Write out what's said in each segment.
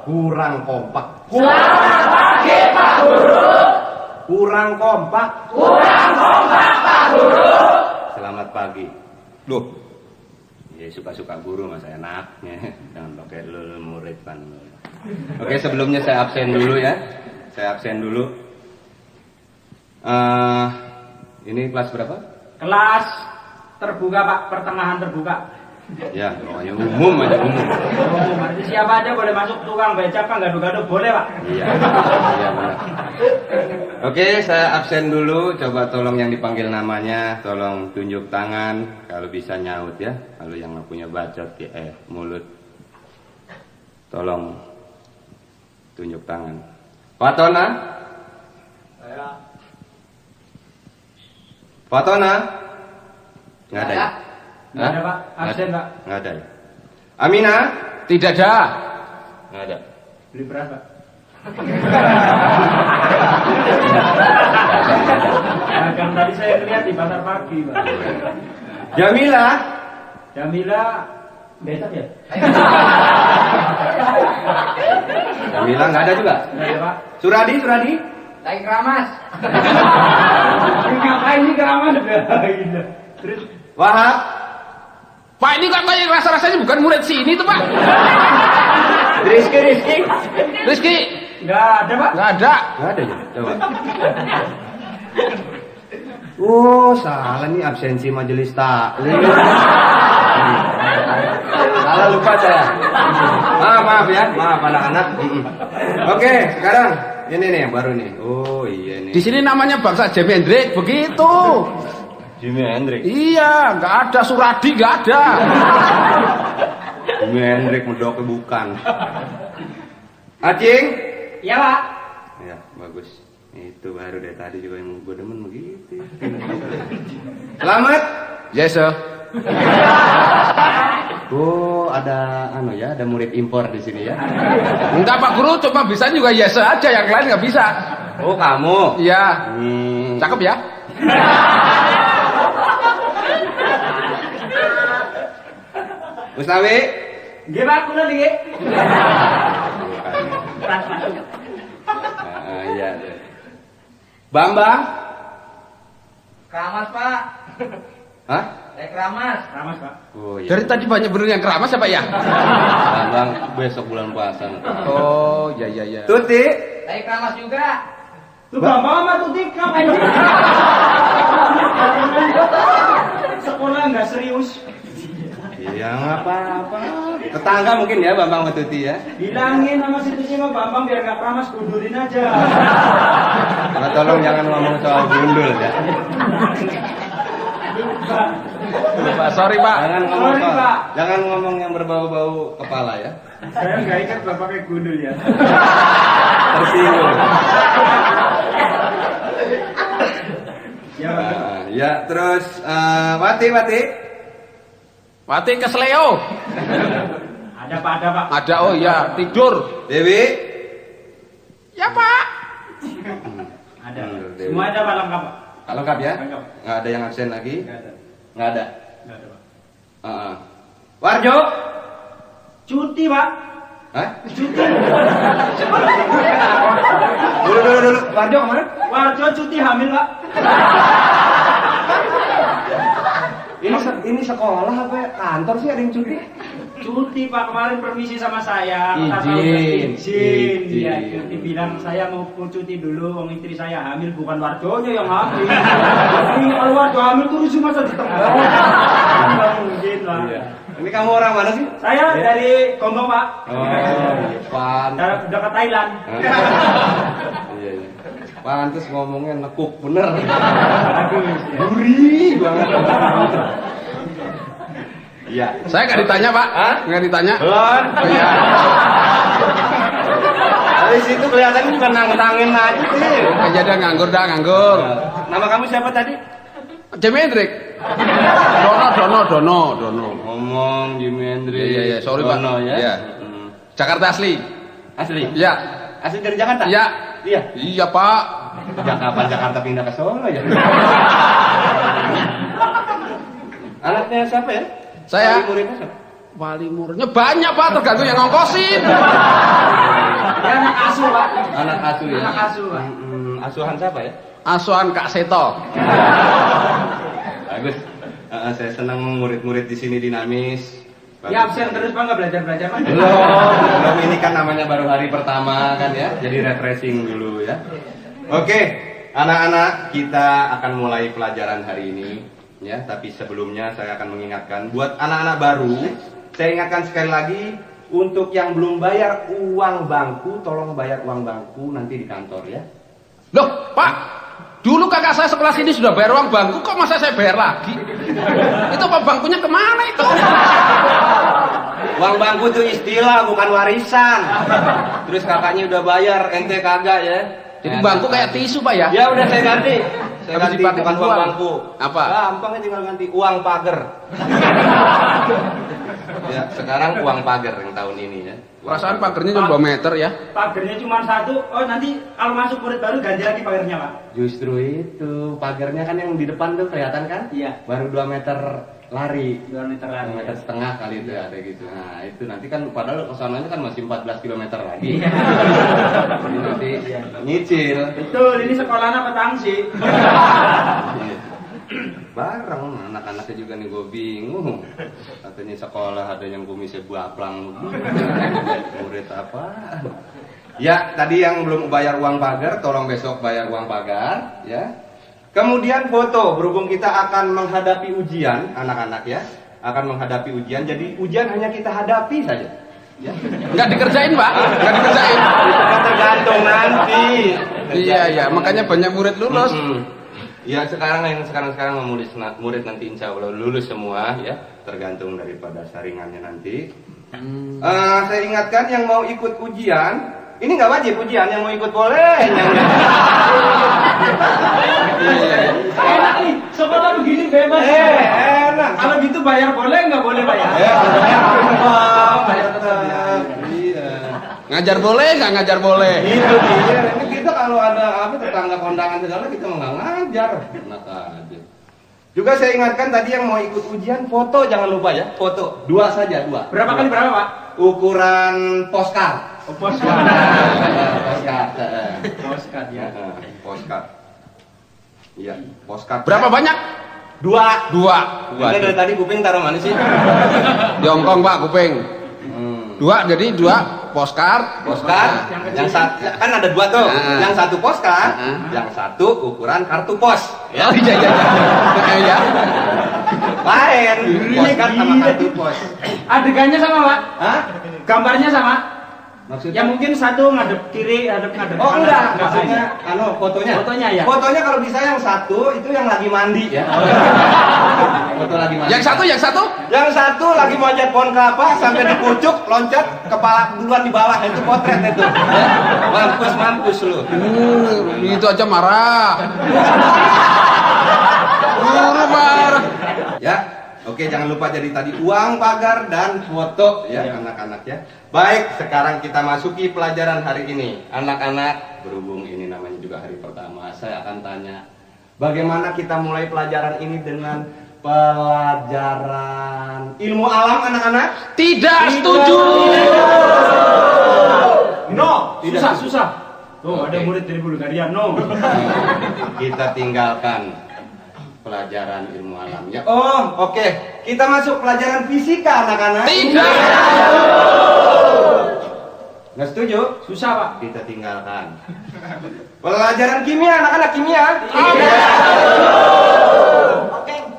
Kurang kompak. Selamat pagi Pak Guru. Kurang kompak. Kurang kompak Pak Guru. Selamat pagi. Loh. Ya suka-suka guru mas enaknya. Jangan pakai lul murid kan. Oke, sebelumnya saya absen dulu ya. Saya absen dulu. Ini kelas berapa? Kelas terbuka Pak, pertengahan terbuka. Ya, pokoknya umum aja umum. Berarti siapa aja boleh masuk, tukang becak kan gaduh-gaduh boleh Pak. Iya, iya benar. Oke, saya absen dulu. Coba tolong yang dipanggil namanya, tolong tunjuk tangan. Kalau bisa nyaut ya. Kalau yang nggak punya bacot ya, mulut. Tolong tunjuk tangan. Fatona? Saya. Fatona? Nggak ada ya? Nggak ada Pak, absen Pak. Nggak ada ya? Amina? Tidak ada. Nggak ada. Beli beras Pak. Dagang tadi saya lihat di pasar pagi Pak. Jamila? Jamila becak ya? Jamila nggak ada juga? Nggak ada Pak. Suradi? Suradi? Lagi keramas. Ngapain nih keramas? Terus Wahab? Pak, ini kok kayak rasa-rasanya bukan murid sini tuh Pak. Rizky? Rizky? Rizky? nggak ada Pak. Nggak ada. Nggak ada ya? Coba. Oh, salah nih absensi majelis taklim. Salah lupa saya. Maaf ya, maaf anak-anak. Oke, sekarang ini nih yang baru nih. Oh iya nih. Di sini namanya bangsa Jimi Hendrix, begitu. Jimi Hendrix. Iya, nggak ada Suradi, nggak ada. Jimi Hendrix medoknya bukan. Acing? Iya Pak. Ya, bagus. Itu baru dari tadi juga yang gue demen begitu. Selamat. Yes, sir. Oh, ada ada murid impor di sini ya. Enggak Pak Guru, cuma bisa juga yes sir aja, yang lain nggak bisa. Oh, kamu. Iya. Cakep ya? Mustawi? Nggih Pak, kula nggih. Iya. Bambang? Keramas Pak. Hah? Lagi keramas. Keramas Pak. Oh iya. Dari tadi banyak bener yang keramas ya Pak ya? Bambang besok bulan puasa. Oh, ya. Tuti? Lagi keramas juga. Tuh Bambang sama Tuti ngapain sih? Sekolah nggak serius. Iya, nggak apa-apa. Tetangga mungkin ya Bambang sama Tuti ya. Bilangin sama si Tuti sama Bambang biar nggak keramas, gundurin aja. Nah, tolong jangan ngomong soal gundul ya. Pak, sorry Pak. Jangan ngomong yang berbau-bau kepala ya. Saya nggak ingat bapaknya gundul ya. Tersinggung. Ya, Ya, terus Wati. Wati kesleo. ada Pak. Ada, oh iya, tidur. Dewi? Ya Pak. Ada. Dewi. Semua ada Pak, lengkap Pak. Lengkap ya? Lengkap. Nggak ada yang absen lagi? Nggak ada. Nggak ada. Nggak ada Pak. Warjo? Cuti Pak. Hah? Cuti. Dulu. Warjo kemana? Warjo cuti hamil Pak. Ini sekolah apa ya? Kantor sih ada yang cuti? Cuti Pak, kemarin permisi sama saya. Izin. Iya, cuti bilang saya mau cuti dulu, wong istri saya hamil, bukan Warjonya yang hamil. Ini kalau Warjo hamil terus masa ditengah. Nggak mungkin lah. Iya. Ini kamu orang mana sih? Saya dari Gonggong Pak. Oh, iya, pan. Udah ke Thailand. Iya. Pantes ngomongnya nekuk bener. Aduh, Gurih banget. Iya. Saya nggak ditanya Pak. Hah? Nggak ditanya. Belum. Iya. Dari situ kelihatan bukan nangin aja sih. Aja dah nganggur. Nama kamu siapa tadi? Jimi Hendrix. Dono. Ngomong Jimi Hendrix. Iya, sorry Pak. Dono, ya. Iya. Jakarta asli. Asli? Iya. Asli dari Jakarta? Iya. Iya. Iya Pak. Sejak kapan Jakarta pindah ke Solo ya? Anaknya siapa ya? Saya. Muridnya siapa? Wali muridnya banyak Pak, tergantung yang ngongkosin. Ya anak asuh Pak. Anak asuh ya. Anak asuh Pak. Asuhan siapa ya? Asuhan Kak Seto. Bagus. Saya senang murid-murid di sini dinamis. Ya absen terus Pak, nggak belajar-belajar Pak. Belum, ini kan namanya baru hari pertama kan ya. Jadi refreshing dulu ya. Oke, anak-anak, kita akan mulai pelajaran hari ini ya. Tapi sebelumnya saya akan mengingatkan buat anak-anak baru, saya ingatkan sekali lagi untuk yang belum bayar uang bangku, tolong bayar uang bangku nanti di kantor ya. Loh Pak, dulu kakak saya sekelas ini sudah bayar uang bangku, kok masa saya bayar lagi? Itu Pak, bangkunya kemana itu? Uang bangku itu istilah, bukan warisan. Terus kakaknya udah bayar, ente kagak ya. Jadi bangku kayak tisu Pak ya? Ya udah saya ganti. Saya Habis ganti dipakai bukan uang dibuang. bangku. Apa? Gampang tinggal ganti uang pagar. Ya, sekarang uang pagar yang tahun ini ya. Perasaan pagernya cuma 2 meter ya. Pagernya cuma 1. Oh nanti kalau masuk murid baru ganti lagi pagernya Pak. Justru itu, pagarnya kan yang di depan tuh kelihatan kan? Iya. Baru 2 meter lari. 2 meter 2 lagi. meter setengah kali itu ada gitu. Nah, itu nanti kan padahal kesananya kan masih 14 km lagi. Jadi nanti nyicil. Betul, ini sekolahnya petang sih. Iya. Bareng anak-anaknya juga nih, gue bingung. Katanya sekolah ada yang kumisnya buaplang. Murid apa? Ya, tadi yang belum bayar uang pagar, tolong besok bayar uang pagar ya. Kemudian foto, berhubung kita akan menghadapi ujian, anak-anak ya, akan menghadapi ujian. Jadi ujian hanya kita hadapi saja. Ya. Nggak dikerjain Pak, nggak dikerjain. Itu kan tergantung nanti. Iya iya, makanya banyak murid lulus. Ya sekarang murid nanti insya Allah lulus semua ya, tergantung daripada saringannya nanti. Saya ingatkan yang mau ikut ujian, ini nggak wajib ujian, yang mau ikut boleh. Enak nih, sekolah begini bebas. Enak. Kalau gitu bayar boleh nggak boleh bayar? Bayar tetap. Iya. Ngajar boleh, nggak ngajar boleh. Itu dia. Ini kita kalau ada apa tetangga kondangan segala kita nggak ngajar. Enak aja. Juga saya ingatkan tadi yang mau ikut ujian foto jangan lupa ya, foto 2 saja 2. Berapa kali berapa Pak? Ukuran postcard. Oh, postcard. Postcard. Postcard ya. Postcard. Iya, postcard. Berapa banyak? 2. 2. Ini dari tadi kuping taruh mana sih? Di Hongkong Pak, kuping. 2, jadi 2 postcard. Postcard. Yang satu kan ada 2 tuh. Yang satu postcard, yang satu ukuran kartu pos. Ya, iya iya. Ya. Lain. Postcard sama kartu pos. Adegannya sama Pak? Hah? Gambarnya sama? Maksudnya? Ya mungkin satu ngadep kiri, ngadep Oh kanan. enggak, maksudnya fotonya. Fotonya ya. Fotonya kalau bisa yang satu itu yang lagi mandi ya. Foto lagi mandi. Yang satu Yang satu lagi manjat pohon kelapa sampai di pucuk loncat kepala duluan di bawah, itu potret itu. Ya. Mampus lu. Itu aja marah. Guru marah. Ya. Oke, jangan lupa jadi tadi uang pagar dan foto ya anak-anak ya. Baik, sekarang kita masuki pelajaran hari ini. Anak-anak, berhubung ini namanya juga hari pertama, saya akan tanya, bagaimana kita mulai pelajaran ini dengan pelajaran ilmu alam anak-anak? Tidak setuju. No, Tidak. susah. Tuh, Oke. ada murid dari Bulgaria. No. Kita tinggalkan pelajaran ilmu alamnya. Oh, oke. Kita masuk pelajaran fisika anak-anak. Tidak. Nggak setuju? Susah Pak. Kita tinggalkan. Pelajaran kimia anak-anak, kimia.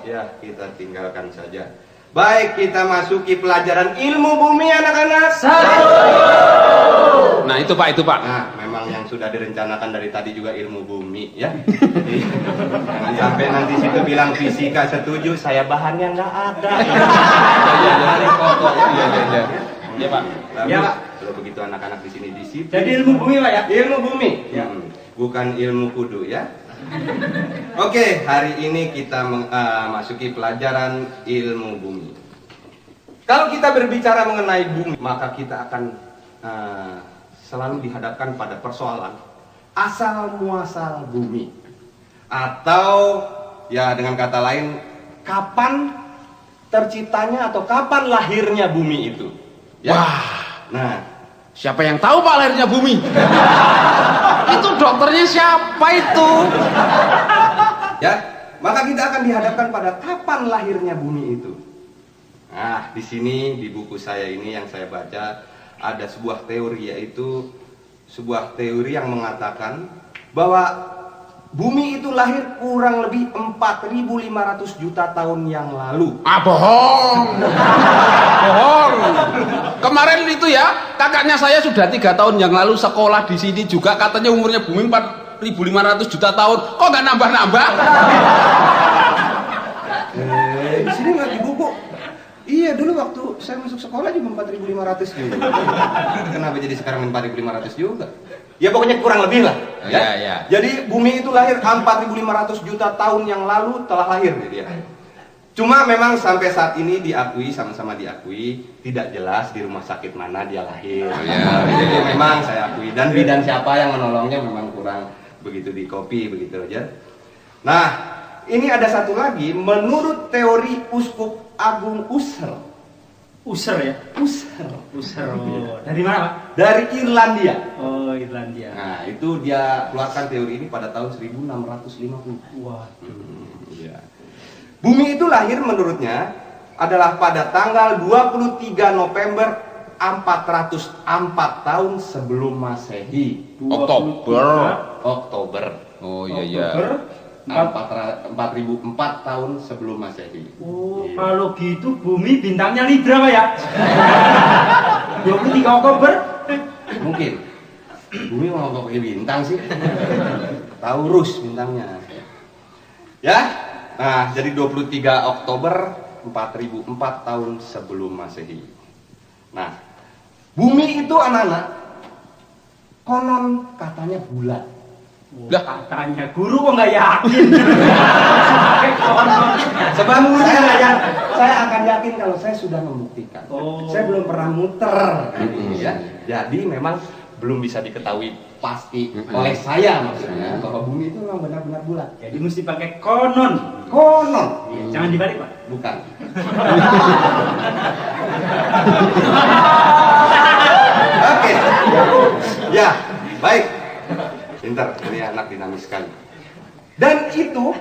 Ya, kita tinggalkan saja. Baik, kita masuki pelajaran ilmu bumi anak-anak. Nah, itu Pak. Nah, memang yang sudah direncanakan dari tadi juga ilmu bumi ya. Jadi, jangan sampai nanti situ bilang fisika setuju, saya bahannya nggak ada. Dari foto ya. Iya, Pak. Bagus. Ya, Pak. Kalau begitu anak-anak di sini disiplin. Jadi ilmu bumi Pak ya? Ilmu bumi. Bukan ilmu kudu ya. Oke, hari ini kita masuki pelajaran ilmu bumi. Kalau kita berbicara mengenai bumi, maka kita akan selalu dihadapkan pada persoalan asal muasal bumi. Atau ya dengan kata lain, kapan terciptanya atau kapan lahirnya bumi itu? Ya. Wah, Nah, siapa yang tahu Pak lahirnya bumi? Itu dokternya siapa itu? ya, maka kita akan dihadapkan pada kapan lahirnya bumi itu. Nah, di sini di buku saya ini yang saya baca ada sebuah teori, yaitu sebuah teori yang mengatakan bahwa bumi itu lahir kurang lebih 4.500 juta tahun yang lalu. Ah, bohong. Bohong. Kemarin itu ya, kakaknya saya sudah 3 tahun yang lalu sekolah di sini juga, katanya umurnya bumi 4.500 juta tahun. Kok nggak nambah-nambah? Di sini nggak di buku. Iya, dulu waktu saya masuk sekolah juga 4.500 juga. Kenapa jadi sekarang 4.500 juga? Ya pokoknya kurang lebih lah. Ya, ya. Jadi bumi itu lahir 4.500 juta tahun yang lalu telah lahir dia. Cuma memang sampai saat ini diakui, sama-sama diakui, tidak jelas di rumah sakit mana dia lahir. Ya, Jadi memang saya akui, dan bidan siapa yang menolongnya memang kurang begitu di copy begitu aja. Nah, ini ada satu lagi, menurut teori Uskup Agung Husserl. User ya? Husserl. User. Oh. Dari mana, Pak? Dari Irlandia. Oh, Irlandia. Nah, itu dia keluarkan teori ini pada tahun 1650. Wah. Ya. Bumi itu lahir menurutnya adalah pada tanggal 23 November 404 tahun sebelum Masehi. Oktober. Oh iya iya. 4.004 tahun sebelum Masehi. Oh, Iya. kalau gitu bumi bintangnya Libra, Pak ya? 23 Oktober? Mungkin. Bumi mau pakai bintang sih. Taurus bintangnya. Ya. Nah, jadi 23 Oktober 4004 tahun sebelum Masehi. Nah, bumi itu anak-anak konon katanya bulat. Lah, katanya guru kok nggak yakin? Sebab saya akan yakin kalau saya sudah membuktikan. Oh. Saya belum pernah muter, ya. Jadi memang belum bisa diketahui pasti oleh saya maksudnya bahwa bumi itu memang benar-benar bulat. Jadi mesti pakai konon. Konon. Jangan dibalik, Pak. Bukan. Oke. Ya, baik. Pintar, ini anak dinamis sekali. Dan itu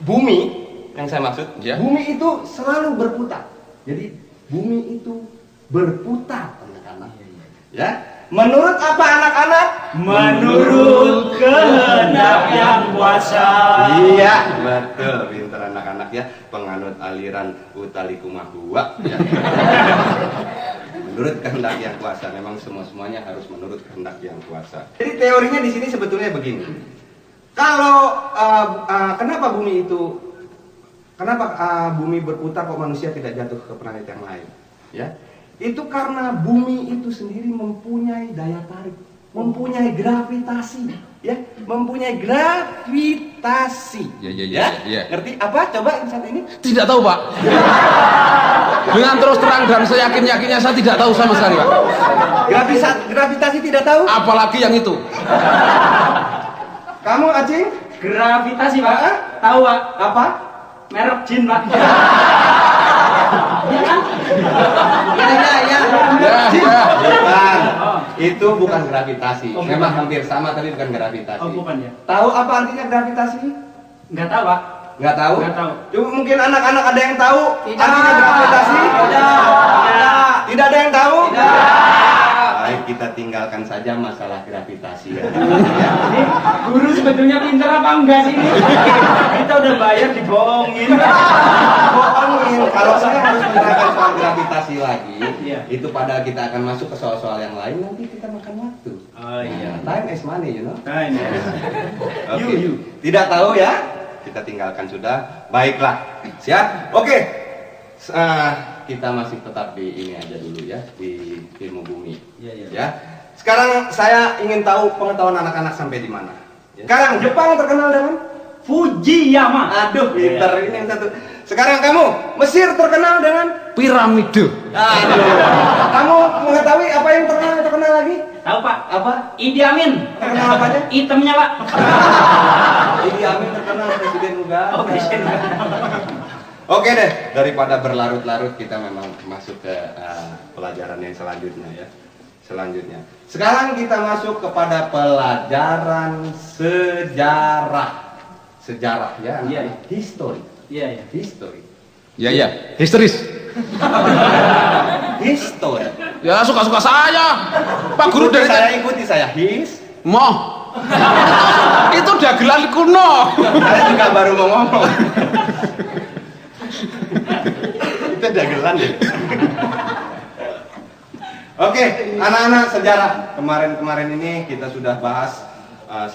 bumi yang saya maksud, Ya. bumi itu selalu berputar. Jadi bumi itu berputar, anak-anak. Ya. Menurut apa anak-anak? Menurut kehendak yang kuasa. Iya, betul, pintar anak-anak ya, penganut aliran Utalikumahua. Ya. Menurut kehendak yang kuasa, memang semuanya harus menurut kehendak yang kuasa. Jadi teorinya di sini sebetulnya begini. Kalau kenapa bumi itu, kenapa bumi berputar kok manusia tidak jatuh ke planet yang lain? Ya, itu karena bumi itu sendiri mempunyai daya tarik, mempunyai gravitasi, ya, mempunyai gravitasi. Ya. Ngerti apa? Coba saat ini. Tidak tahu, Pak. Dengan terus terang dan seyakin-yakinnya saya tidak tahu sama sekali, Pak. Gravitasi tidak tahu? Apalagi yang itu. Kamu Acing? Gravitasi, Pak. Tahu, Pak? Apa? Merek jin, Pak. Ya. Ya. Bukan. Itu bukan gravitasi. Memang hampir sama tapi bukan gravitasi. Oh, bukan ya? Tahu apa artinya gravitasi? Nggak tahu, Pak. Nggak tahu? Nggak tahu. Cuma mungkin anak-anak ada yang tahu Tidak. artinya gravitasi? Tidak. Tidak ada yang tahu? Tidak. Baik, kita tinggalkan saja masalah gravitasi. Ini guru sebetulnya pinter apa enggak sih ini? Kita udah bayar dibohongin. Bohongin. Kalau saya harus menerangkan soal gravitasi lagi, Iya. itu pada kita akan masuk ke soal-soal yang lain, nanti kita makan waktu. Oh iya. Time is money, you know. Nah, ini. Oke. You. Tidak tahu ya? Kita tinggalkan sudah. Baiklah. Siap? Oke. Kita masih tetap di ini aja dulu ya, di ilmu bumi. Iya. Ya. Sekarang saya ingin tahu pengetahuan anak-anak sampai di mana. Sekarang Jepang terkenal dengan Fujiyama. aduh, pinter ini yang satu. Sekarang kamu Mesir terkenal dengan Piramide. aduh. Kamu mengetahui apa yang terkenal lagi? Tahu, Pak? Apa? Idi Amin. Terkenal apa aja? Itemnya, Pak. Idi Amin terkenal presiden juga. Oh, presiden. Oke deh, daripada berlarut-larut kita memang masuk ke pelajaran yang selanjutnya ya. Sekarang kita masuk kepada pelajaran sejarah. Sejarah ya, Iya. history. Iya, iya. History. Ya, histeris. History. Ya suka-suka saya. Pak Guru dari Ikuti saya. Moh. Itu dagelan kuno. Saya juga baru mau ngomong. Itu dagelan ya. Oke, anak-anak sejarah. Kemarin ini kita sudah bahas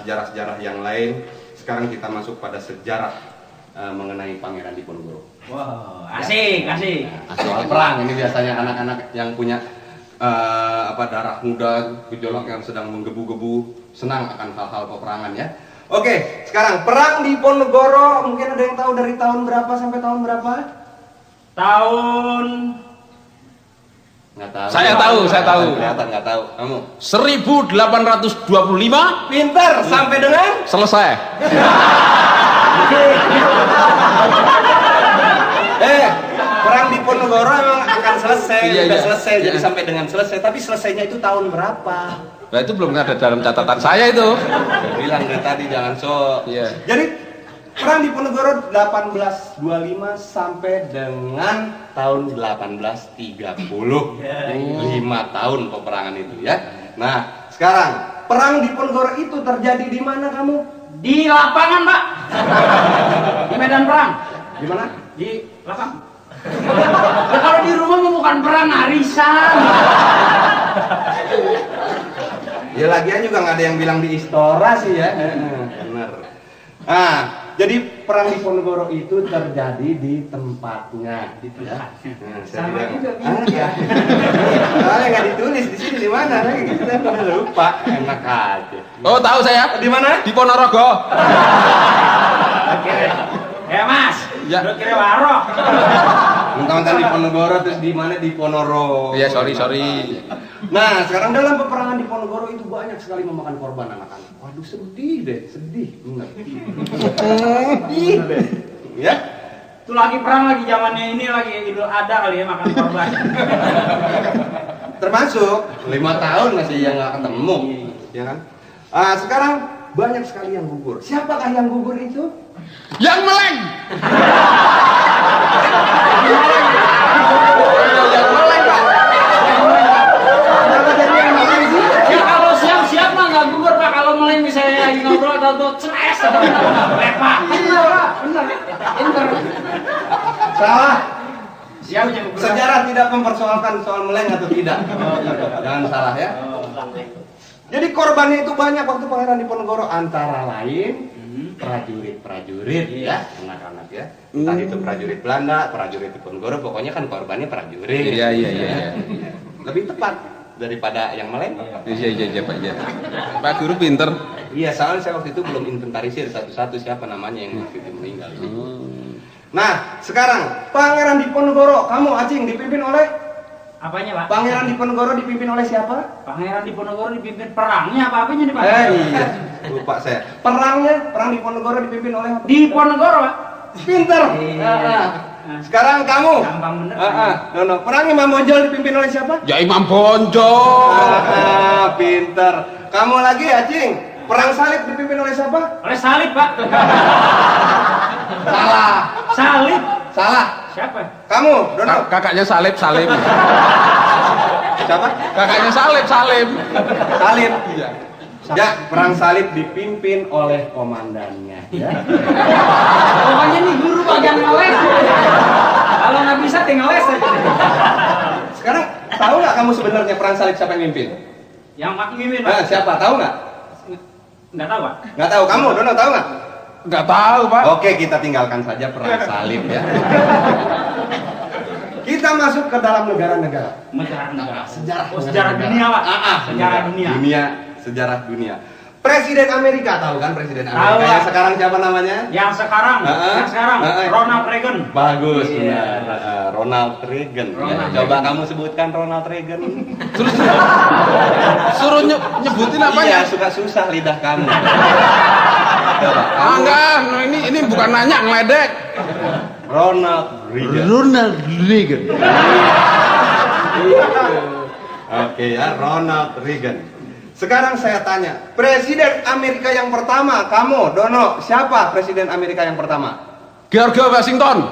sejarah-sejarah yang lain. Sekarang kita masuk pada sejarah mengenai Pangeran Diponegoro. Wow, asik. Soal perang ini biasanya anak-anak yang punya darah muda, gejolak yang sedang menggebu-gebu, senang akan hal-hal peperangan ya. Oke, sekarang perang Diponegoro mungkin ada yang tahu dari tahun berapa sampai tahun berapa? Tahun Nggak tahu. Saya tahu. Kelihatan nggak tahu. Kamu? 1825 Pinter sampai dengan selesai. perang Diponegoro emang akan selesai, Iya, udah iya. selesai, jadi Iya. sampai dengan selesai. Tapi selesainya itu tahun berapa? Nah itu belum ada dalam catatan saya itu. Bilang dari tadi jangan sok. Iya. Jadi perang Diponegoro 1825 sampai dengan tahun 1830. 5 tahun peperangan itu ya. Nah, sekarang perang Diponegoro itu terjadi di mana kamu? di lapangan, Pak. Di medan perang. Di mana? Di lapangan. Ya kalau di rumah mah bukan perang, arisan. Ya lagian juga nggak ada yang bilang di Istora sih ya. Benar. Nah, jadi perang Diponegoro itu terjadi di tempatnya. Di tempat. Nah, Sama bilang, juga, ya. Soalnya nggak ditulis di sini di mana? Lagi kita udah lupa. Enak aja. Oh tahu saya. Di mana? Di Ponorogo. Oke. Ya, Mas. Ya. Lu kira warok. Mentang-mentang di Ponorogo terus di mana di Ponorogo. Iya sorry. Nah, sekarang dalam peperangan di Ponorogo itu banyak sekali memakan korban anak-anak. Waduh, sedih deh, sedih. Benar. Sedih deh. Ya? Itu lagi perang lagi zamannya ini lagi Idul Adha kali ya makan korban. Termasuk 5 tahun masih yang nggak ketemu, ya kan? Sekarang banyak sekali yang gugur. Siapakah yang gugur itu? Yang meleng. Ya kalau siap-siap mah nggak gugur, Pak. Kalau mulai misalnya lagi ngobrol atau ceres atau lepak. Bener, Pak. Bener. Inter. Salah. Siap aja gugur. Sejarah tidak mempersoalkan soal meleng atau tidak. Jangan salah ya. Jadi korbannya itu banyak waktu Pangeran Diponegoro, antara lain prajurit-prajurit ya, anak-anak ya. Entah itu prajurit Belanda, prajurit Diponegoro, pokoknya kan korbannya prajurit. Iya. Lebih tepat daripada yang meleng. Iya Pak. Iya. Pak Guru pinter. Iya, soalnya saya waktu itu belum inventarisir satu-satu siapa namanya yang waktu itu meninggal. Nah, sekarang Pangeran Diponegoro, kamu Acing dipimpin oleh Apanya, Pak? Pangeran Diponegoro dipimpin oleh siapa? Pangeran Diponegoro dipimpin perangnya apa apanya nih, Pak? Iya, lupa saya. Perang Diponegoro dipimpin oleh apa? Diponegoro, Pak. Pinter. Iya. Sekarang kamu. Gampang bener. No. Perang Imam Bonjol dipimpin oleh siapa? Ya Imam Bonjol. Pinter. Kamu lagi Acing. Perang Salib dipimpin oleh siapa? Oleh Salib, Pak. Salah. Salib. Salah. Siapa? Kamu, Dono. Kakaknya Salib. Siapa? Kakaknya Salib. Salib. Iya. Ya, perang Salib dipimpin oleh komandannya. Ya. Pokoknya nih guru bagian ngeles. Kalau nggak bisa tinggal les aja. Sekarang tahu nggak kamu sebenarnya perang Salib siapa yang mimpin? Yang makin mimin, Pak. Siapa? Tahu nggak? Nggak tahu, Pak. Nggak tahu. Kamu, Dono, tahu nggak? Nggak tahu Pak. Oke, kita tinggalkan saja perang Salib ya. Kita masuk ke dalam negara-negara. Negara. Sejarah. Oh, sejarah dunia, Pak. Sejarah dunia. Sejarah dunia. Presiden Amerika tahu kan Presiden Tahu, Amerika yang Pak. sekarang siapa namanya? Yang sekarang, Ronald Reagan. Bagus, Iya. benar. Ronald Reagan. Ronald Coba kamu sebutkan Ronald Reagan. Terus suruh nyebutin apa Iya, ya? suka susah lidah kamu. Coba, kamu. Enggak, ini bukan nanya ngeledek. Ronald Reagan. Ronald Reagan. Oke ya, Ronald Reagan. Sekarang saya tanya, Presiden Amerika yang pertama, kamu, Dono, siapa Presiden Amerika yang pertama? George Washington.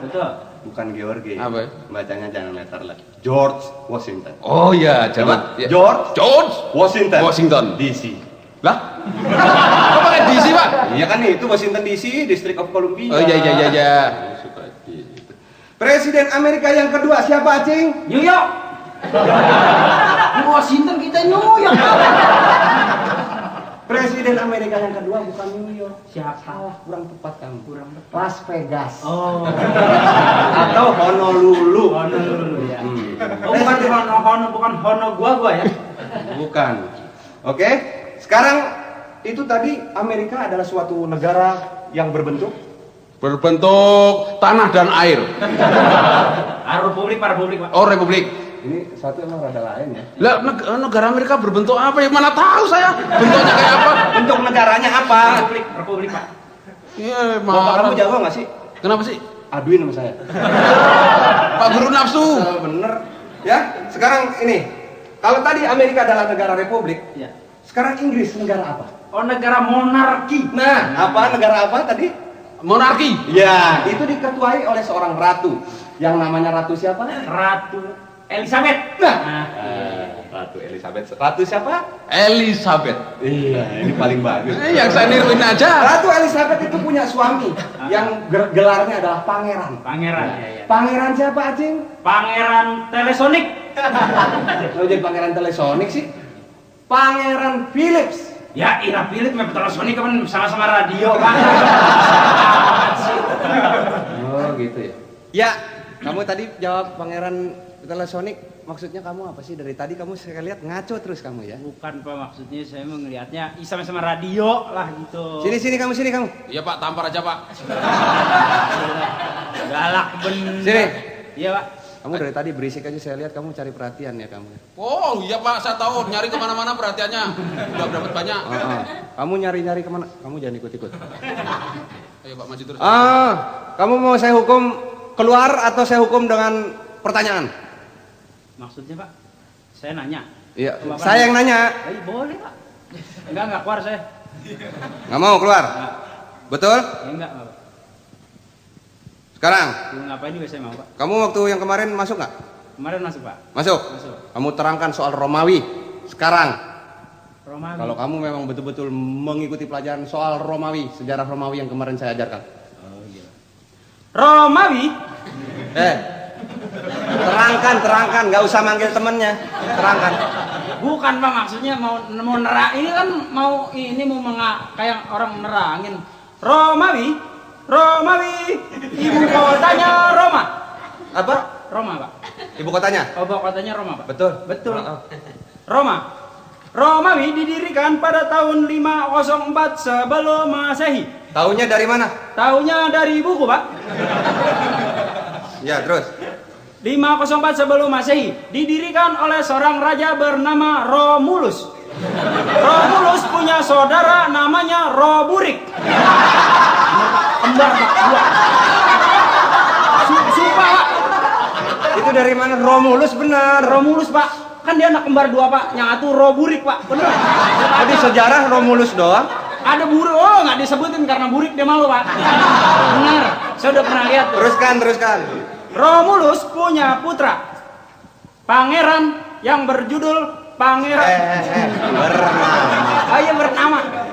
Betul. Bukan George. Apa ya? Bacanya jangan letter lah. George Washington. Oh ya, jangan. Coba. George Washington. Washington DC. Lah? Kok pakai DC, Pak? Iya kan itu Washington DC, District of Columbia. Oh iya. Suka gitu. Presiden Amerika yang kedua siapa, Acing? New York. Washington kita New York. Presiden Amerika yang kedua bukan New York. Siapa? Salah, kurang tepat kamu. Kurang tepat. Las Vegas. Oh. Atau Honolulu. Honolulu ya. Hmm. Oh, bukan Hono gua ya. Bukan. Oke. Sekarang itu tadi Amerika adalah suatu negara yang berbentuk Berbentuk tanah dan air. Republik, Pak. Oh, republik. ini satu emang rada lain ya. Lah, negara Amerika berbentuk apa ya? Mana tahu saya bentuknya kayak apa? Bentuk negaranya apa? Republik, Pak. Iya, Bapak kamu jago nggak sih? Kenapa sih? Aduin sama saya. Pak Guru nafsu. Bener. Ya. Sekarang ini, kalau tadi Amerika adalah negara republik, Ya. sekarang Inggris negara apa? Oh, negara monarki. Nah, negara apa tadi? Monarki. Ya, itu diketuai oleh seorang ratu. Yang namanya ratu siapa? Ratu Elizabeth. Nah, Ratu Elizabeth. Ratu siapa? Elizabeth. Iya, ini paling bagus. Yang saya niruin aja. Ratu Elizabeth itu punya suami yang gelarnya adalah pangeran. Pangeran. Ya. Pangeran siapa, Acing? Pangeran Telesonic. Kalau jadi pangeran Telesonic sih? Pangeran Philips. Ya, Ira Philip sama Telesonic kan sama-sama radio, Pak. Oh, gitu ya. Ya, kamu tadi jawab pangeran Telesonic. Maksudnya kamu apa sih? Dari tadi kamu saya lihat ngaco terus kamu ya. Bukan, Pak, maksudnya saya mau ngelihatnya sama-sama radio lah gitu. Sini kamu. Iya, Pak, tampar aja, Pak. Galak bener. Sini. Iya, Pak. Kamu dari tadi berisik aja, saya lihat kamu cari perhatian ya kamu. Oh, iya, Pak, saya tahu. Nyari kemana-mana perhatiannya. Udah dapat banyak. Kamu nyari kemana? Kamu jangan ikut-ikut. Ayo, Pak, maju terus. Kamu mau saya hukum keluar atau saya hukum dengan pertanyaan? Maksudnya, Pak, saya nanya. Iya, Bapak saya yang nanya. Boleh, Pak. Enggak keluar saya. Nggak mau keluar? Enggak. Betul? Ya, enggak, Pak. Sekarang, Mau ngapain juga saya mau, Pak. kamu waktu yang kemarin masuk nggak? Kemarin masuk, Pak. Masuk? Masuk. Kamu terangkan soal Romawi. Sekarang, Romawi. kalau kamu memang betul-betul mengikuti pelajaran soal Romawi, sejarah Romawi yang kemarin saya ajarkan. Oh, iya. Romawi. Terangkan, nggak usah manggil temennya. Terangkan. Bukan, Pak, maksudnya mau nerang. Ini kan mau kayak orang nerangin. Romawi, ibu kotanya Roma. Apa? Roma, Pak. Ibu kotanya? Ibu kotanya Roma, Pak. Betul. Romawi didirikan pada tahun 504 sebelum Masehi. Tahunya dari mana? Tahunya dari buku, Pak. Ya, terus. 504 sebelum Masehi didirikan oleh seorang raja bernama Romulus. Romulus punya saudara namanya Roburik. Kembar, Pak. Dua. Sumpah, Pak. Itu dari mana? Romulus benar. Romulus, Pak. Kan dia anak kembar dua, Pak. Yang satu Roburik, Pak. Bener. Jadi sejarah Romulus doang. Ada burik. Oh, nggak disebutin karena burik dia malu, Pak. Benar. Saya udah pernah lihat. Teruskan. Romulus punya putra. Pangeran yang berjudul Pangeran.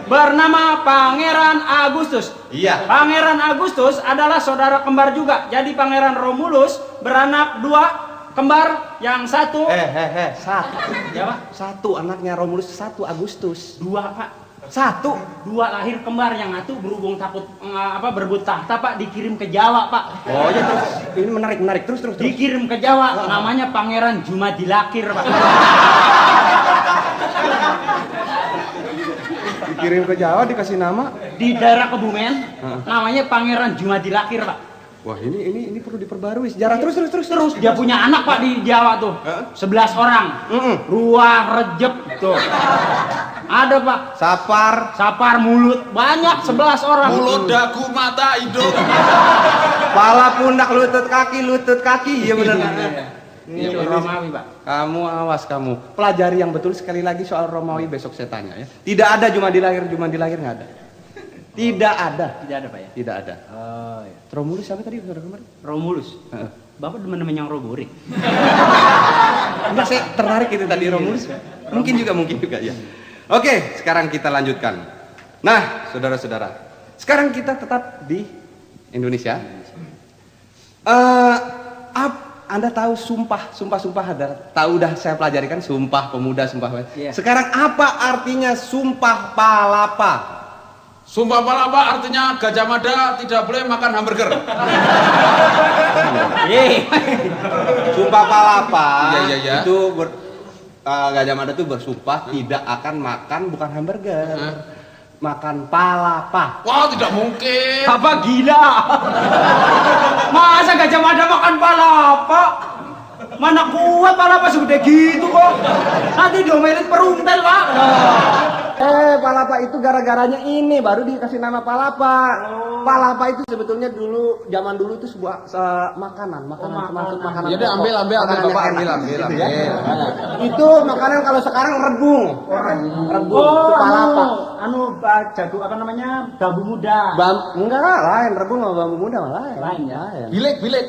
Bernama Pangeran Agustus. Iya. Pangeran Agustus adalah saudara kembar juga. Jadi Pangeran Romulus beranak dua kembar, yang satu. Satu. Ya, Pak? Satu anaknya Romulus, 1 Agustus. Dua, Pak. 1. Dua lahir kembar, yang satu berhubung takut berebut tahta, Pak, dikirim ke Jawa, Pak. Oh ya, terus. Ini menarik. Terus. Dikirim ke Jawa, namanya Pangeran Jumadilakir, Pak. Dikirim ke Jawa dikasih nama. Di daerah Kebumen, namanya Pangeran Jumadilakir, Pak. Wah, ini perlu diperbarui sejarah. Terus. Terus dia punya anak, Pak, di Jawa tuh. 11 orang. Ruah Rejep tuh. Ada Pak. Sapar mulut banyak 11 orang. Mulut, dagu, mata, hidung. Pala, pundak, lutut kaki. Iya benar. Itu Romawi Pak. Kamu awas kamu. Pelajari yang betul sekali lagi soal Romawi besok saya tanya ya. Tidak ada cuma di lahir nggak ada. Tidak ada. Tidak ada Pak ya? Tidak ada. Oh iya. Romulus siapa tadi saudara kemarin? Romulus. Bapak demen yang Roburi. Enggak, saya tertarik itu tadi Romulus. Mungkin juga ya. Oke, sekarang kita lanjutkan. Nah, saudara-saudara, sekarang kita tetap di Indonesia. Anda tahu sumpah ada. Tahu udah saya pelajari kan sumpah pemuda, sumpah. Iya. Sekarang apa artinya sumpah palapa? Sumpah palapa artinya Gajah Mada tidak boleh makan hamburger. Sumpah palapa. Iya. Itu Gajah Mada itu bersumpah tidak akan makan bukan hamburger. Makan palapa. Wah, tidak mungkin. Apa gila? Masa Gajah Mada makan palapa? Mana kuat palapa segede gitu kok. Nanti diomelin peruntel Pak. Palapa itu gara-garanya ini baru dikasih nama palapa. Palapa itu sebetulnya zaman dulu itu sebuah makanan termasuk makanan. Jadi ambil Bapak ambil. Gitu ya. Itu makanan kalau sekarang rebung. Rebung itu palapa. Jago apa namanya? Bambu muda. Enggak lain, rebung sama bambu muda lain. Lain ya. Bilik.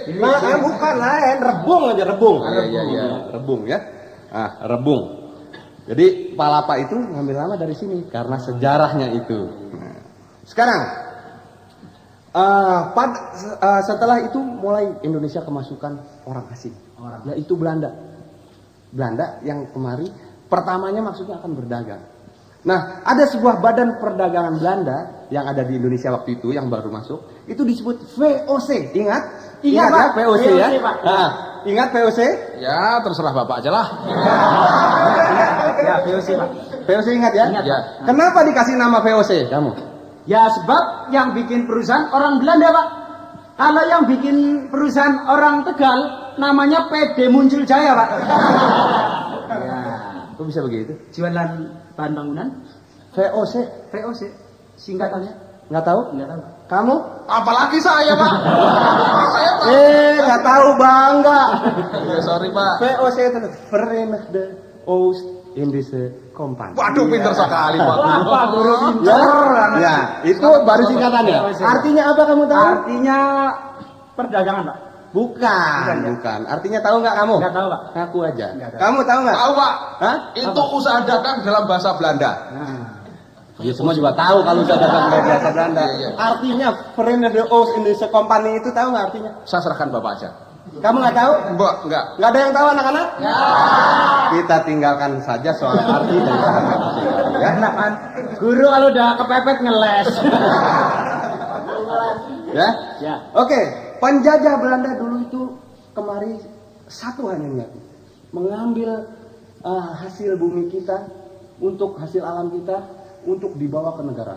Bukan lain, rebung aja rebung. Iya. Rebung ya. Rebung. Jadi palapa itu ngambil nama dari sini karena sejarahnya itu. Sekarang setelah itu mulai Indonesia kemasukan orang asing, yaitu Belanda. Belanda yang kemari pertamanya maksudnya akan berdagang. Nah, ada sebuah badan perdagangan Belanda yang ada di Indonesia waktu itu yang baru masuk, itu disebut VOC. Ingat Pak. ya VOC ya. Pak. Ingat VOC? Ya, terserah Bapak aja lah. Ya, VOC Pak. VOC ingat ya? Ingat, Ya. Pak. Kenapa dikasih nama VOC kamu? Ya sebab yang bikin perusahaan orang Belanda Pak. Kalau yang bikin perusahaan orang Tegal namanya PD Muncul Jaya Pak. Ya. Kok bisa begitu? Jualan bahan bangunan. VOC? VOC. Singkatannya? Nggak tahu? Enggak tahu. Kamu? Apalagi saya, Pak. Saya, Pak. Nggak tahu bangga. Ya, sorry, Pak. VOC itu Verenigde Oost-Indische Compagnie. Waduh, pinter sekali, Pak. Apa guru Ya, itu baru singkatannya. Artinya apa kamu tahu? Artinya perdagangan Pak. Bukan. Artinya tahu nggak kamu? Enggak tahu Pak. Ngaku aja. Nggak tahu. Kamu tahu nggak? Tahu, Pak. Hah? Itu usaha dagang dalam bahasa Belanda. Ya semua juga tahu kalau sudah datang dari bahasa Belanda. Iya. Artinya Verenigde Oost-Indische Compagnie itu tahu nggak artinya? Saya serahkan Bapak aja. Kamu nggak tahu? Enggak. Nggak ada yang tahu anak-anak? Kita tinggalkan saja soal arti dari kata-kata ya. Kan guru kalau udah kepepet ngeles. Ya. Ya. Oke, penjajah Belanda dulu itu kemari satu hanya niatnya, mengambil hasil bumi kita, untuk hasil alam kita, untuk dibawa ke negara.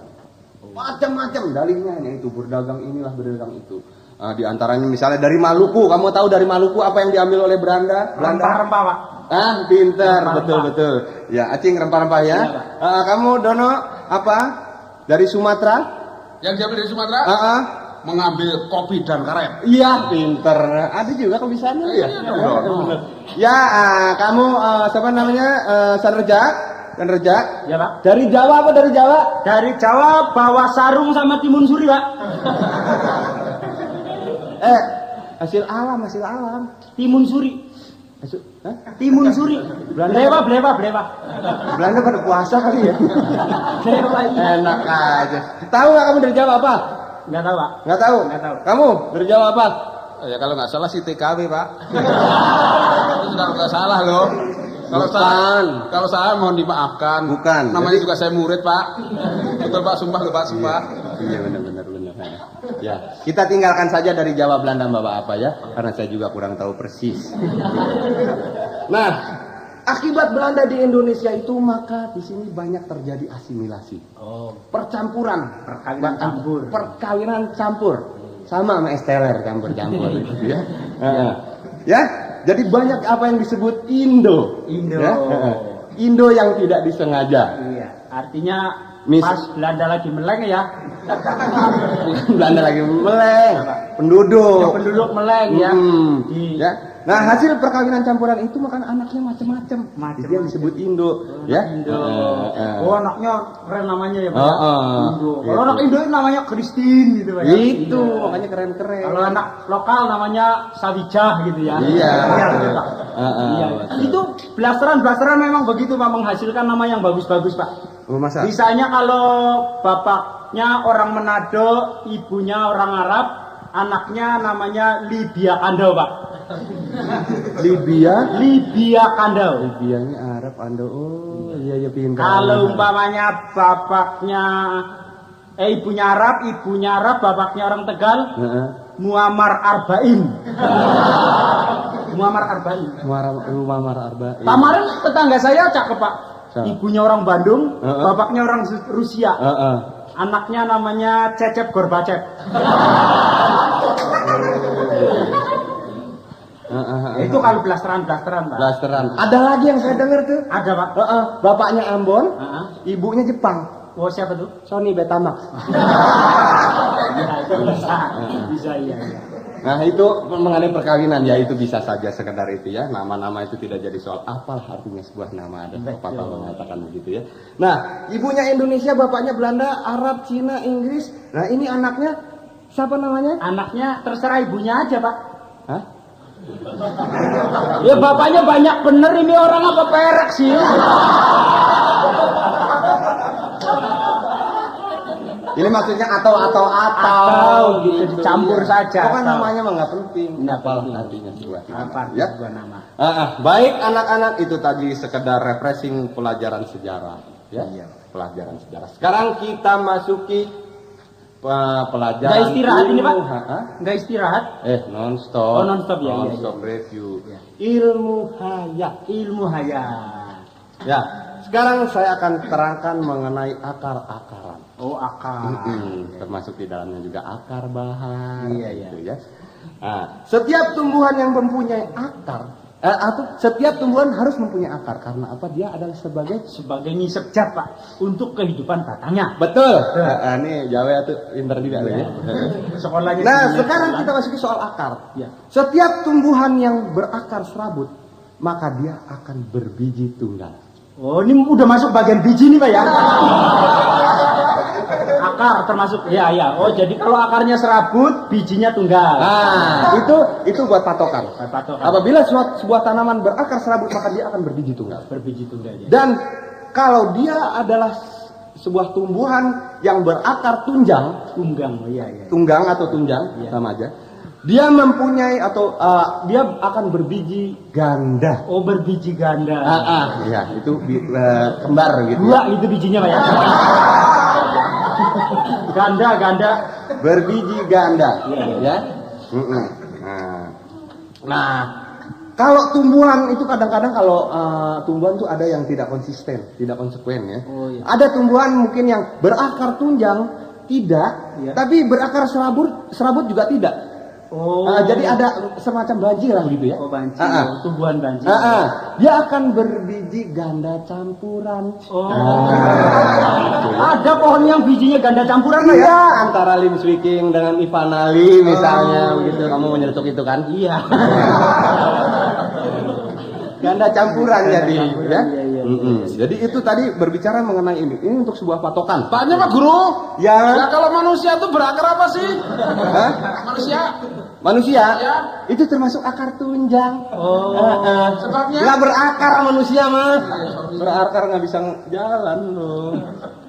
Macam-macam dalihnya, yaitu berdagang inilah berdagang itu. Di antaranya misalnya dari Maluku, kamu tahu dari Maluku apa yang diambil oleh Belanda? Rempah-rempah Pak. Pinter, Rempah-rempah. betul. Ya, Acing rempah-rempah ya. Iya, Kamu Dono apa? Dari Sumatera? Yang diambil dari Sumatera mengambil kopi dan karet. Iya, pinter. Ada juga kebisaannya ya. Ya, kamu siapa namanya? Sanreja? Ya Pak. Dari Jawa apa dari Jawa? Dari Jawa bawa sarung sama timun suri Pak. Hasil alam. Timun suri. Hah? Timun suri. Belanda. Blewa. Belanda pada puasa kali ya. Blewa iya. Enak aja. Tahu nggak kamu dari Jawa apa? Enggak tahu Pak. Nggak tahu. Nggak tahu. Kamu dari Jawa apa? Ya kalau nggak salah sih TKW, Pak. Itu sudah nggak salah loh. Kalau salah mohon dimaafkan. Bukan. Namanya juga saya murid, Pak. Betul, Pak, sumpah loh, Pak, sumpah. Iya benar. Ya, kita tinggalkan saja dari Jawa Belanda Bapak apa ya, karena saya juga kurang tahu persis. Nah, akibat Belanda di Indonesia itu maka di sini banyak terjadi asimilasi. Percampuran, perkawinan campur. Sama sama esteller campur ya. Ya, jadi banyak apa yang disebut Indo. Indo. Ya? Indo yang tidak disengaja. Iya, artinya Mis- pas Belanda lagi meleng ya. Belanda lagi meleng, penduduk. Penduduk meleng ya. Di- Ya. Nah, hasil perkawinan campuran itu makan anaknya macam-macam. Itu yang disebut Indo, ya. Indo. Oh, anaknya keren namanya ya, Pak. Indo. Gitu. Kalau anak Indo itu namanya Christine gitu, Pak. ya? Itu makanya keren-keren. Kalau anak lokal namanya Sawijah gitu ya. Iya. Iya, Pak. Iya. Itu blasteran memang begitu, Pak, menghasilkan nama yang bagus-bagus, Pak. Oh, masa? Misalnya kalau bapaknya orang Manado, ibunya orang Arab, anaknya namanya Libya Kandau, Pak. Libya? Libya Kandau. Libyanya Arab, Ando. Oh, iya pintar. Kalau umpamanya ibunya Arab, bapaknya orang Tegal, Heeh. Muammar Arba'in. Muammar Arba'in. Muammar Arba'in. Kemarin tetangga saya cakep, Pak. Siapa? Ibunya orang Bandung, Heeh. bapaknya orang Rusia. Heeh. Anaknya namanya Cecep Gorbachev. Itu kalau blasteran, Pak. Blasteran. Ada lagi yang saya dengar tuh. Ada, Pak. Bapaknya Ambon, Heeh. ibunya Jepang. Oh, siapa tuh? Sony Betamax. Ya, itu bisa. Bisa, iya. Nah, itu mengenai perkawinan ya, itu bisa saja sekedar itu ya. Nama-nama itu tidak jadi soal apal artinya sebuah nama, ada pepatah mengatakan begitu ya. Nah, ibunya Indonesia, bapaknya Belanda, Arab, Cina, Inggris. Nah, ini anaknya siapa namanya? Anaknya terserah ibunya aja, Pak. Hah? Ya bapaknya banyak bener, ini orang apa perak sih? Ini maksudnya atau gitu, dicampur saja. Pokoknya atau. namanya mah nggak penting. Nggak Apal penting. artinya sebuah nama. Apa Ya. sebuah nama? Baik anak-anak, itu tadi sekedar refreshing pelajaran sejarah ya. Iya. Pelajaran sejarah. Sekarang kita masuki pelajaran Nggak istirahat ini, Pak? Hah? Nggak istirahat? Non-stop. Oh, non-stop, ya, Non-stop iya. review. Iya. Ilmu hayat. Ilmu hayat. Ya. Sekarang saya akan terangkan mengenai akar-akaran. Oh, akar. Termasuk di dalamnya juga akar bahar. Iya, iya. gitu ya. Nah, setiap tumbuhan yang mempunyai akar, atau setiap tumbuhan harus mempunyai akar karena apa? Dia adalah sebagai Sebagai ngisep jat, Pak, untuk kehidupan batangnya. betul. Ini Jawa tuh pinter juga loh ya. Sekolahnya. Nah, sendiri. sekarang kita masuki soal akar. Ya. Setiap tumbuhan yang berakar serabut, maka dia akan berbiji tunggal. Oh, ini udah masuk bagian biji nih, Pak ya? Akar termasuk, ya. Oh, jadi kalau akarnya serabut, bijinya tunggal. Nah, itu buat patokan. Patokan. Apabila sebuah tanaman berakar serabut, maka dia akan berbiji tunggal. Berbiji tunggal ya. Dan kalau dia adalah sebuah tumbuhan yang berakar tunjang, Tunggang, oh iya. tunggang atau tunjang, Iya. sama aja. Dia mempunyai atau dia akan berbiji ganda. Oh, berbiji ganda. Ya, itu kembar gitu. Dua itu bijinya, Pak ya. Ganda. Berbiji ganda, Iya. ya. Nah, kalau tumbuhan itu kadang-kadang kalau tumbuhan itu ada yang tidak konsisten, tidak konsekuen ya. Oh, iya. Ada tumbuhan mungkin yang berakar tunjang tidak, Iya. tapi berakar serabut juga tidak. Oh. Jadi ada semacam banjir lah gitu ya. Oh, banci. Ah, ah. Oh, tumbuhan banci. Dia akan berbiji ganda campuran. Oh. Gitu ya. Ada pohon yang bijinya ganda campuran, Pak ya? Iya, antara Lim Swiking dengan Ivanali misalnya begitu. Kamu menyeletuk itu kan? Iya. Ganda campuran jadi ya. Iya. Jadi itu tadi berbicara mengenai ini. Ini untuk sebuah patokan. Paknya Pak Guru. Ya. Ya kalau manusia itu berakar apa sih? Hah? Manusia Ya. itu termasuk akar tunjang. Oh. Sebabnya? Nggak berakar manusia mah. Berakar nggak bisa jalan loh.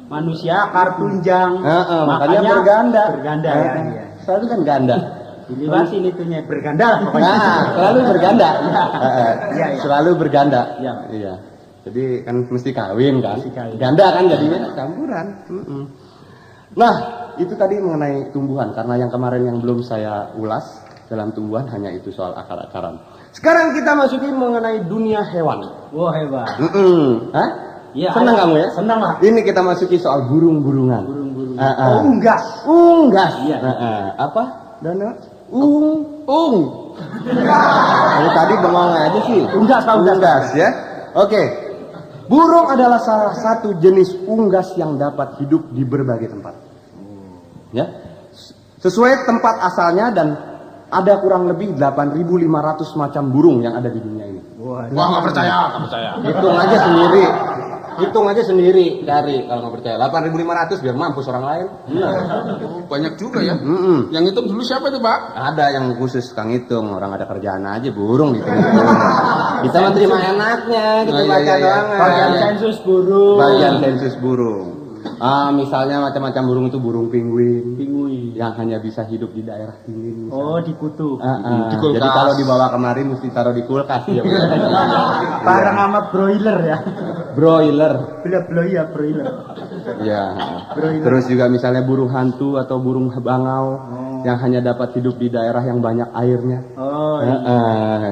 Manusia akar tunjang. Makanya berganda. Berganda ya. Iya. Selalu kan ganda. Ini pasti itunya berganda lah pokoknya. Selalu berganda. Iya. Selalu berganda. Iya. Iya. Jadi kan mesti kawin kan. Mesti kawin. Ganda kan jadinya campuran. Nah, itu tadi mengenai tumbuhan karena yang kemarin yang belum saya ulas dalam tumbuhan hanya itu soal akar-akaran. Sekarang kita masuki mengenai dunia hewan. Wah, hebat. Hah? Iya. Senang kamu ya? Senang lah. Ini kita masuki soal burung-burungan. Burung-burung. Oh, unggas. Unggas. Iya. Apa? Dana? Dari tadi bengong aja sih. Unggas, Pak, unggas. Unggas ya. Oke. Burung adalah salah satu jenis unggas yang dapat hidup di berbagai tempat. Ya. Sesuai tempat asalnya dan ada kurang lebih 8.500 macam burung yang ada di dunia ini. Wah, nggak percaya. Hitung aja sendiri dari kalau nggak percaya 8.500 biar mampus orang lain. Banyak juga ya. Yang hitung dulu siapa itu, Pak? Ada yang khusus tukang hitung, orang ada kerjaan aja burung gitu. Kita mah terima enaknya, kita baca doang. Bagian sensus burung. Bagian sensus burung. Misalnya macam-macam burung itu burung penguin yang hanya bisa hidup di daerah dingin. Oh, di kutub. Di kulkas. Jadi kalau dibawa kemari mesti taruh di kulkas ya. Barang sama broiler ya. Broiler. Broiler. Ya. Broiler. Terus juga misalnya burung hantu atau burung bangau yang hanya dapat hidup di daerah yang banyak airnya. Oh,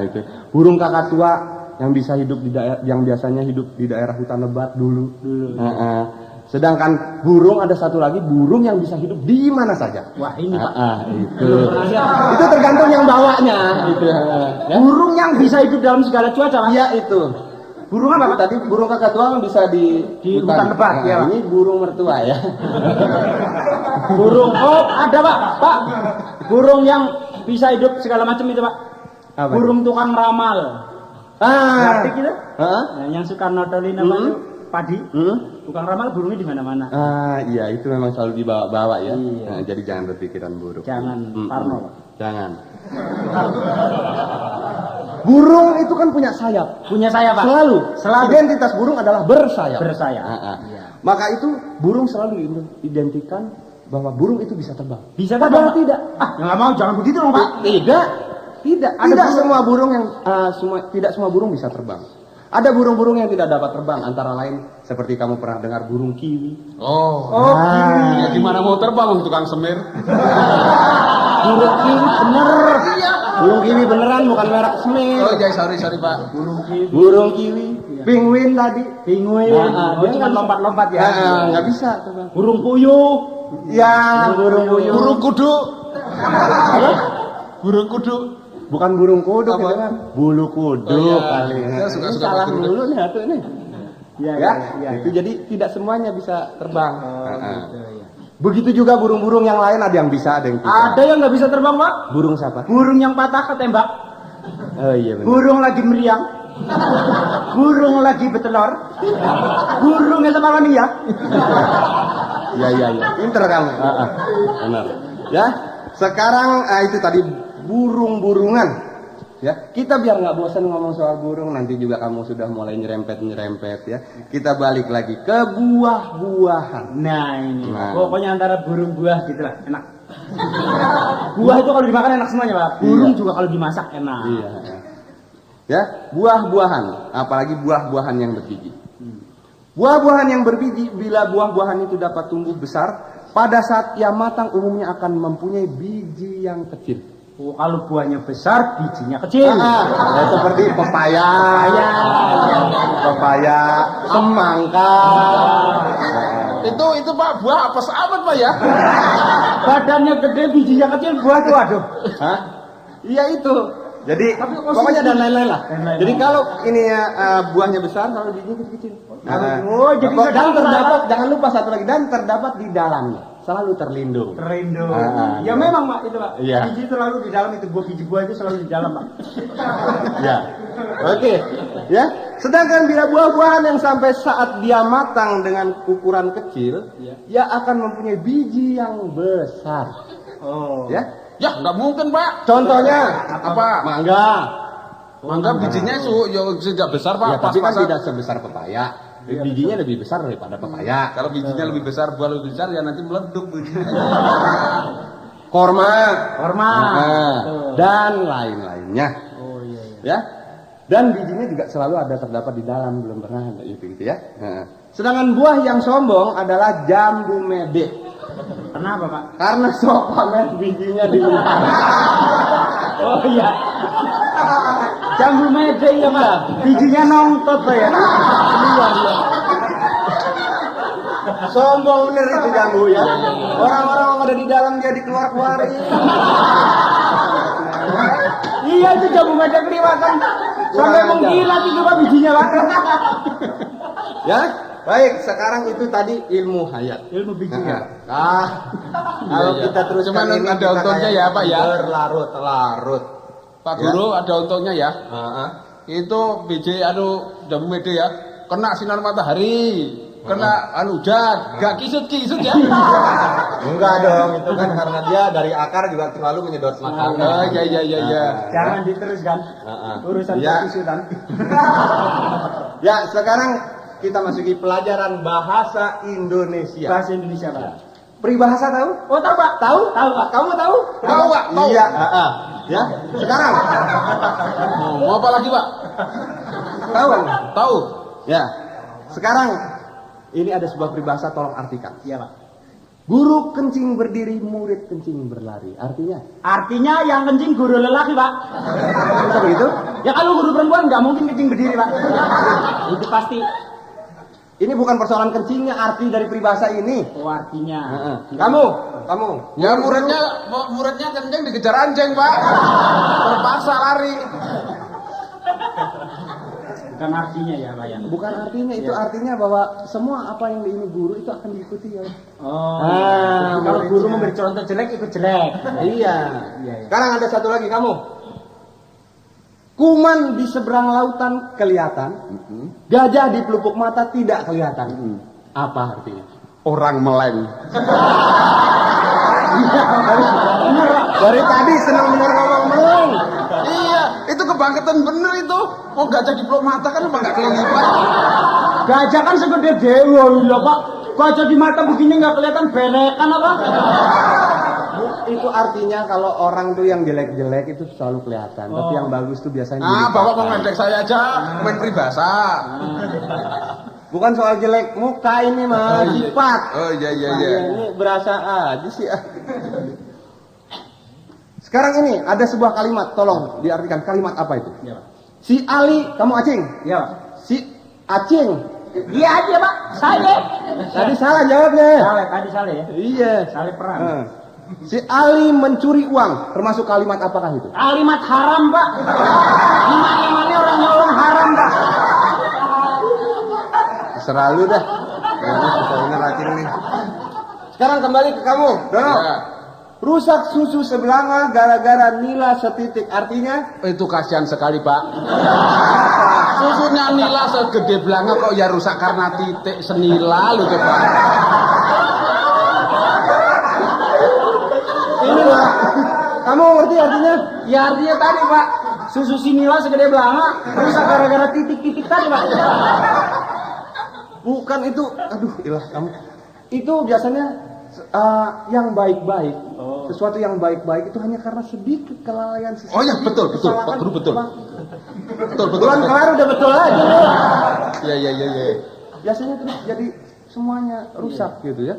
Itu. Burung kakatua yang bisa hidup di daerah yang biasanya hidup di daerah hutan lebat dulu. Sedangkan burung ada satu lagi burung yang bisa hidup di mana saja. Wah, ini Pak. Itu tergantung yang bawanya. Itu. Ya. Burung yang bisa hidup dalam segala cuaca, Pak. Iya itu. Burung apa, Pak? Tadi burung kakatua kan bisa di hutan lebat, ya, Pak. Ini burung mertua ya. Burung, ada Pak. Pak, burung yang bisa hidup segala macam itu Pak. Apa Burung tukang ramal. Ngerti gitu? Hah? Nah, yang suka nodolin apa itu padi. Tukang ramal burungnya di mana-mana. Iya itu memang selalu dibawa-bawa ya. Iya. Nah, jadi jangan berpikiran buruk. Jangan parno, Pak. Jangan. Burung itu kan punya sayap. Punya saya Pak. Selalu. Selalu. Identitas burung adalah bersayap. Bersayap. Iya. Maka itu burung selalu identikan bahwa burung itu bisa terbang. Bisa Padahal terbang, Pak? tidak. Nggak mau, jangan begitu dong Pak. Tidak. Tidak. Ada Tidak burung- semua burung yang tidak semua burung bisa terbang. Ada burung-burung yang tidak dapat terbang, antara lain seperti kamu pernah dengar burung kiwi. Kiwi. Ya gimana mau terbang tukang semir? Burung kiwi bener. Burung kiwi beneran bukan merek semir. Oh iya, sorry Pak. Burung kiwi, penguin tadi. Penguin. Dia Cuma nggak bisa. lompat-lompat ya. Nggak bisa terbang. Burung puyuh. Ya, burung puyuh. Burung kudu. Apa? Burung kudu. Bukan burung kuduk, Apa? itu mah bulu kuduk Oh, iya. kali. Saya suka-suka Salah burung. dulu nih satu nih. Iya, Ya, itu jadi tidak semuanya bisa terbang. gitu, ya. Begitu juga burung-burung yang lain ada yang bisa, ada yang tidak. Ada yang nggak bisa terbang Pak. Burung siapa? Burung yang patah ketembak. Oh iya benar. Burung lagi meriang. Burung lagi betelor. Burung yang sama ya. Iya. Pinter kamu. Benar. Ya. Sekarang itu tadi burung-burungan. Ya, kita biar nggak bosan ngomong soal burung, nanti juga kamu sudah mulai nyerempet ya. Kita balik lagi ke buah-buahan. Nah ini, Nah. pokoknya antara burung buah gitulah, enak. Buah itu kalau dimakan enak semuanya Pak. Burung juga kalau dimasak enak. Iya. Ya, buah-buahan, apalagi buah-buahan yang berbiji. Buah-buahan yang berbiji, bila buah-buahan itu dapat tumbuh besar, pada saat ia matang umumnya akan mempunyai biji yang kecil. Oh, kalau buahnya besar, bijinya kecil. Ya, seperti pepaya, semangka. Itu Pak buah apa sahabat Pak ya? Badannya gede, bijinya kecil, buah tuh aduh. Hah? Iya itu. Jadi Tapi kok pokoknya sih- dan lain-lain lah. Dan lain-lain. Jadi kalau ini buahnya besar, kalau bijinya kecil-kecil. Jadi dan sedang terdapat, jangan lupa satu lagi, dan terdapat di dalamnya, selalu terlindung. Terlindung. Ya. Ya memang Pak itu Pak. Iya. Biji itu selalu di dalam itu biji buah itu selalu di dalam Pak. Ya. Oke. Ya. Sedangkan bila buah-buahan yang sampai saat dia matang dengan ukuran kecil, ia akan mempunyai biji yang besar. Oh. Ya. Ya nggak mungkin Pak. Contohnya Apa? mangga. Mangga bijinya tidak besar Pak. Ya, tapi kan Pas-pasan. tidak sebesar pepaya. Bijinya lebih besar daripada pepaya. Kalau bijinya lebih besar, buah lebih besar ya nanti meleduk bijinya. Korma. Hormat. Dan lain-lainnya. Oh iya. Ya. Dan bijinya juga selalu ada terdapat di dalam, belum pernah ada gitu ya. Sedangkan buah yang sombong adalah jambu mede. Kenapa Pak? Karena sok pamer bijinya di luar. Oh iya. Jambu mede ya Pak. Bijinya nongtot Pak ya. Sombong bener itu jambu ya. Orang-orang yang ada di dalam dia dikeluar-keluarin. Iya itu jambu mede kelihatan. Sampai Kurang ajar. mengkilat itu Pak bijinya Pak. Ya, baik. Sekarang itu tadi ilmu hayat. Ilmu biji ya. Kalau Iya. kita teruskan Cuman ini ada kita untungnya kayak ya, Pak, ya. Berlarut-larut. Pak Ya. Guru ada untungnya ya. Heeh. Itu biji jamu mede ya. Kena sinar matahari, kena hujan, gak kisut-kisut ya. Enggak dong, itu kan karena dia dari akar juga terlalu menyedot makanan. Oh, iya. Jangan diteruskan. Urusan Ya. persusutan. Ya, sekarang kita masuki pelajaran bahasa Indonesia. Bahasa Indonesia, Pak. Peribahasa tahu? Oh, tahu, Pak. Tahu? Tahu, Pak. Kamu tahu? Tahu, Pak, tahu. Iya, Ya, sekarang Mau apa lagi, Pak? tahu? Tahu. Ya. Sekarang ini ada sebuah peribahasa, tolong artikan. Iya, Pak. Guru kencing berdiri, murid kencing berlari. Artinya? Artinya yang kencing guru lelaki, Pak. Bisa begitu? Ya kalau guru perempuan nggak mungkin kencing berdiri, Pak. Itu pasti. Ini bukan persoalan kencingnya, arti dari peribahasa ini. Oh, artinya. Kamu. Ya muridnya kenceng dikejar anjing, Pak. Terpaksa lari. Bukan artinya ya, Pak, ya. Bukan artinya, itu artinya bahwa semua apa yang ini guru itu akan diikuti oleh. Oh. Ah, Kalau muridnya. guru memberi contoh jelek ikut jelek. Iya. Iya. Sekarang ada satu lagi kamu. Kuman di seberang lautan kelihatan, gajah di pelupuk mata tidak kelihatan. Apa artinya? Orang meleng. Dari tadi senang benar ngomong meleng. Iya, itu kebangkitan bener itu. Oh, gajah di peluk mata kan emang gak kelilipan. Gajah kan segede dewa, lho, Pak. Gajah di mata begini nggak kelihatan belekan apa? Itu artinya kalau orang tuh yang jelek-jelek itu selalu kelihatan, tapi yang bagus tuh biasanya. Bapak mau ngedek saya aja main peribahasa. Bukan soal jelek muka ini mah, sifat. Oh iya. Ini berasa aja sih. Sekarang ini ada sebuah kalimat, tolong diartikan kalimat apa itu? Iya, Pak. Si Ali, kamu Acing? Iya, Pak. Si Acing. Dia aja, Pak. Saya. Tadi salah jawabnya. Salah, tadi salah ya. Iya. Salah perang. Si Ali mencuri uang, termasuk kalimat apakah itu? Kalimat haram, Pak. Gimana orang nyolong haram, Pak? Terserah lu dah. Susah Acing nih. Sekarang kembali ke kamu, Dono. Ya. Rusak susu sebelanga gara-gara nila setitik. Artinya? Itu kasihan sekali, Pak. Susunya nila segede belanga kok ya rusak karena titik senila lu coba. Ini Pak. Kamu ngerti artinya? Ya artinya tadi, Pak. Susu sinila segede belanga rusak gara-gara titik-titik tadi, Pak. Bukan itu. Aduh, ilah kamu. Itu biasanya yang baik-baik. Sesuatu yang baik-baik itu hanya karena sedikit kelalaian. Oh ya, betul, Pak Guru, betul. Betul. Bulan kelar udah betul aja. Iya. Biasanya terus jadi semuanya rusak gitu ya.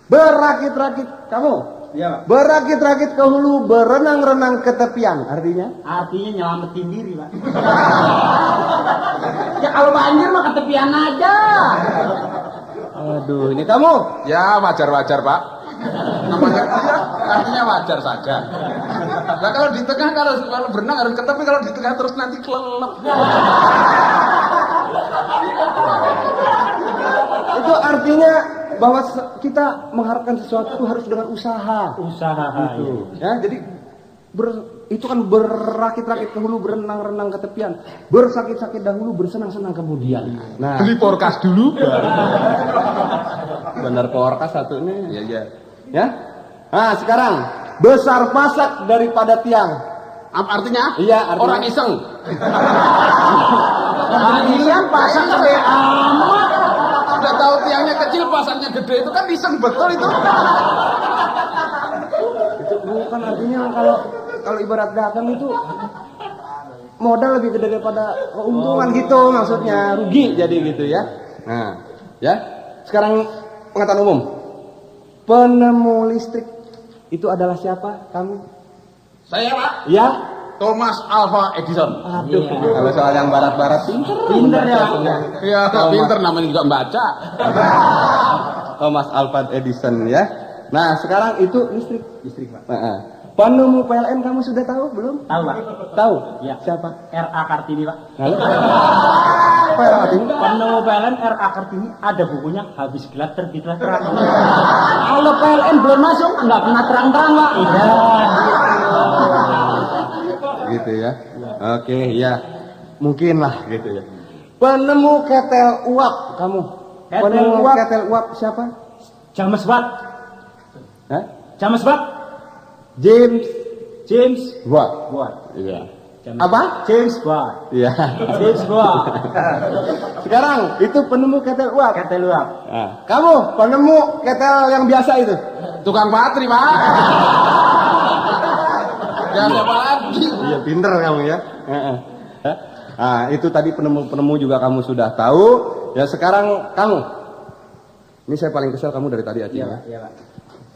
Berakit-rakit kamu. Iya, Pak. Berakit-rakit ke hulu, berenang-renang ke tepian. Artinya? Artinya nyelamatin diri, Pak. Ya kalau banjir mah ketepian aja. Aduh, ini kamu. Ya wajar Pak. Namanya ya, artinya wajar saja. Nah kalau di tengah kalau berenang harus tapi kalau di tengah terus nanti kelelep. Itu artinya bahwa kita mengharapkan sesuatu itu harus dengan usaha. Usaha. Gitu. Ya, jadi itu kan berakit-rakit ke hulu, berenang-renang ke tepian, bersakit-sakit dahulu, bersenang-senang kemudian. Nah, Beli porkas dulu. benar porkas satu ini. Iya. Ya. Nah, sekarang besar pasak daripada tiang. Apa artinya? Iya, artinya Orang iseng. Kalian pasang gede amat. Udah tahu tiangnya kecil, pasarnya gede itu kan iseng betul itu. Itu bukan artinya kalau ibarat dagang itu modal lebih gede daripada keuntungan gitu, maksudnya rugi jadi gitu ya. Nah, ya. Sekarang pengetahuan umum. Penemu listrik itu adalah siapa? Kamu? Saya Pak. Ya. Thomas Alva Edison. Aduh, kalau soal yang barat-barat Pinter ya. Iya, pinter namanya juga membaca. Thomas Alva Edison ya. Nah, sekarang itu listrik, Pak. Nah, Penemu PLN kamu sudah tahu belum? Tahu Pak? Tahu? Iya. Siapa? R.A. Kartini Pak. Halo? Apa yang artinya? Penemu PLN R.A. Kartini ada bukunya, habis gelap terbitlah terang. Kalau PLN belum masuk, nggak pernah terang-terang, Pak. Iya. Gitu ya. Oke, ya. Mungkin lah gitu ya. Penemu ketel uap kamu. Ketel Penemu uap. ketel uap siapa? James Watt. Hah? James Watt. James James Watt. Watt. Iya. James- Apa? James Watt. Iya. James Watt. Sekarang itu penemu ketel uap. Ketel uap. Nah, kamu penemu ketel yang biasa itu. Tukang patri, Pak. Ya siapa lagi? Iya, pinter kamu ya. Heeh. Nah, itu tadi penemu-penemu juga kamu sudah tahu. Ya sekarang kamu. Ini saya paling kesel kamu dari tadi Aceh. Iya Ya. Pak. Iya Pak.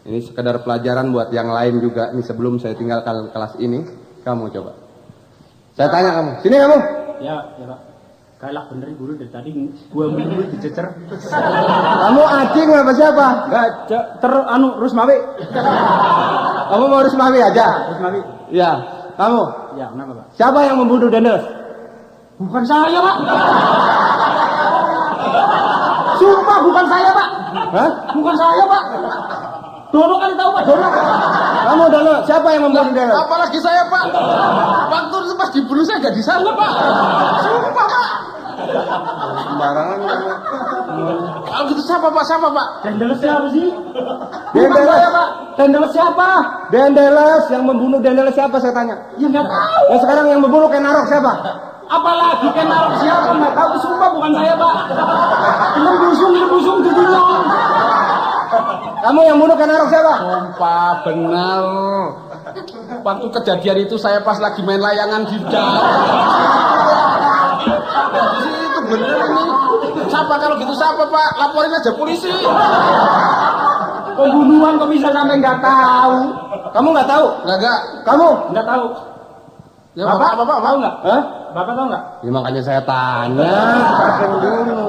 Ini sekedar pelajaran buat yang lain juga. Ini sebelum saya tinggalkan kelas ini, kamu coba. Saya tanya kamu, sini kamu. Ya Pak. Galak bener guru dari tadi gua mulu dicecer. Kamu Acing apa siapa? Rusmawi. Kamu mau Rusmawi aja? Rusmawi. Ya. Kamu. Ya, kenapa Pak? Siapa yang membunuh Daniels? Bukan saya Pak. Sumpah bukan saya Pak. Hah? Bukan saya Pak. Dono kali tahu Pak, Dono. Kamu Dono, siapa yang membunuh Daniels? Apalagi saya, Pak. Waktu itu pas dibunuh saya nggak di sana, Pak. Sumpah, Pak. Sembarangan kamu. Kalau gitu siapa, Pak? Siapa, Pak? Dendeles siapa sih? Bukan Dendeles. saya Pak. Dendeles siapa? Daniels yang membunuh Daniels siapa saya tanya? Ya nggak tahu. Yang sekarang yang membunuh Ken Arok siapa? Apalagi kan narok siapa nggak tahu. Sumpah bukan saya Pak. Ini busung didulung. Kamu yang bunuh Ken Arok siapa? Sumpah, benar. Waktu kejadian itu saya pas lagi main layangan di jalan. Itu bener ini. Siapa kalau gitu siapa, Pak? Laporin aja polisi. Pembunuhan kok bisa sampai nggak tahu? Kamu nggak tahu? Enggak. Kamu? Nggak tahu. Ya, Bapak tahu nggak? Hah? Bapak tahu nggak? Ya, makanya saya tanya. Yang dulu.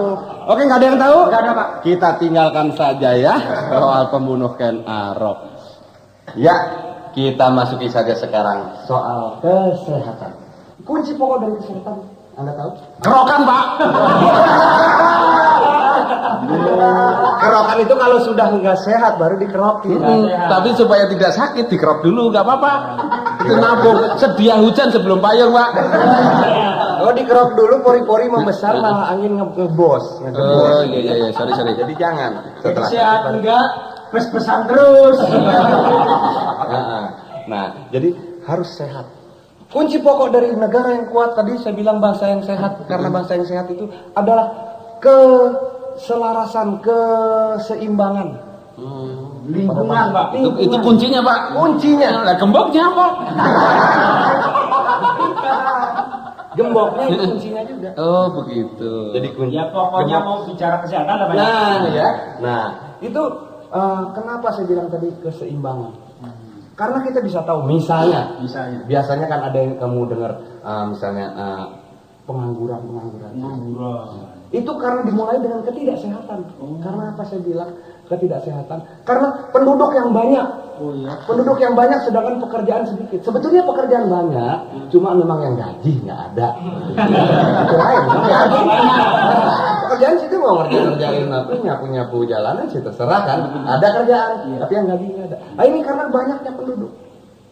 Oke, nggak ada yang tahu? Nggak ada Pak. Kita tinggalkan saja ya soal pembunuh Ken Arok. Ya, kita masuki saja sekarang soal kesehatan. Kunci pokok dari kesehatan, Anda tahu? Kerokan, Pak. Kerokan itu kalau sudah nggak sehat baru dikerokin. Tapi supaya tidak sakit dikerok dulu, nggak apa-apa. Itu nabung. Sedia hujan sebelum payung, Pak. Kalau dikerok dulu pori-pori membesar malah angin ngebos. Oh iya, sorry. Jadi jangan. Jadi sehat enggak? Bes-besan terus. Nah, jadi harus sehat. Kunci pokok dari negara yang kuat tadi saya bilang bangsa yang sehat, karena bangsa yang sehat itu adalah keselarasan, keseimbangan. Lingkungan Pak. Itu kuncinya, Pak. Kuncinya. Lah gemboknya apa? Gemboknya itu kuncinya juga. Oh, begitu. Jadi kunci. Ya pokoknya Gembok. mau bicara kesehatan apa ya? Nah, ya. Nah, itu kenapa saya bilang tadi keseimbangan? Karena kita bisa tahu, misalnya, biasanya kan ada yang kamu dengar, misalnya pengangguran. Itu karena dimulai dengan ketidaksehatan. Karena apa saya bilang ketidaksehatan? Karena penduduk yang banyak. Oh iya. Penduduk yang banyak sedangkan pekerjaan sedikit. Sebetulnya pekerjaan banyak, cuma memang yang gaji nggak ada. Itu lain. Pekerjaan situ mau ngerjain nyapu jalanan sih terserah kan. Ada kerjaan, tapi yang gaji nggak ada. Nah ini karena banyaknya penduduk.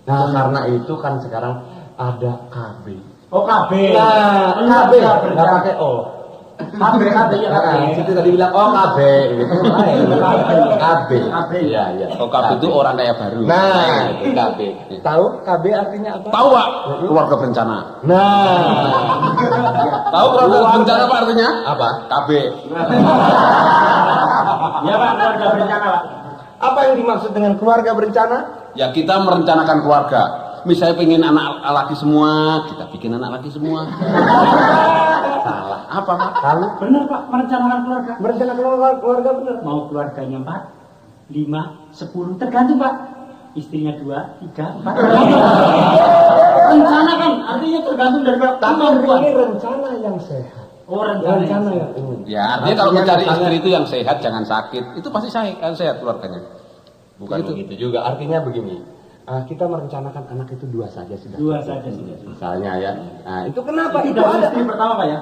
Nah karena itu kan sekarang ada KB. Oh KB. Nah KB nggak pakai O. KB ya KB. Situ tadi bilang oh KB gitu. KB. Iya. Oh, KB itu orang kaya baru. Nah, itu KB. Tahu KB artinya apa? Tahu, Pak? Keluarga berencana. Nah, Tahu keluarga berencana apa artinya? apa? KB. Ya Pak, keluarga berencana Pak. Apa yang dimaksud dengan keluarga berencana? Ya kita merencanakan keluarga. Misalnya pengen anak laki semua, kita bikin anak laki semua. Salah. Apa, Pak? Tahu? Benar Pak, merencanakan keluarga. Berencana keluarga bener. Mau keluarganya 4, 5, 10 tergantung Pak. Istrinya 2, 3, 4. Rencana kan artinya tergantung dari Tapi kemampuan. ini rencana yang sehat. Oh rencana. yang Ya, artinya kalau mencari istri itu yang sehat, jangan sakit. Itu pasti sehat keluarganya. Bukan begitu juga. Artinya begini. kita merencanakan anak itu 2 saja sudah. 2 saja sudah. Misalnya ya. Nah, itu kenapa? Itu Itu dari ada. istri pertama Pak ya?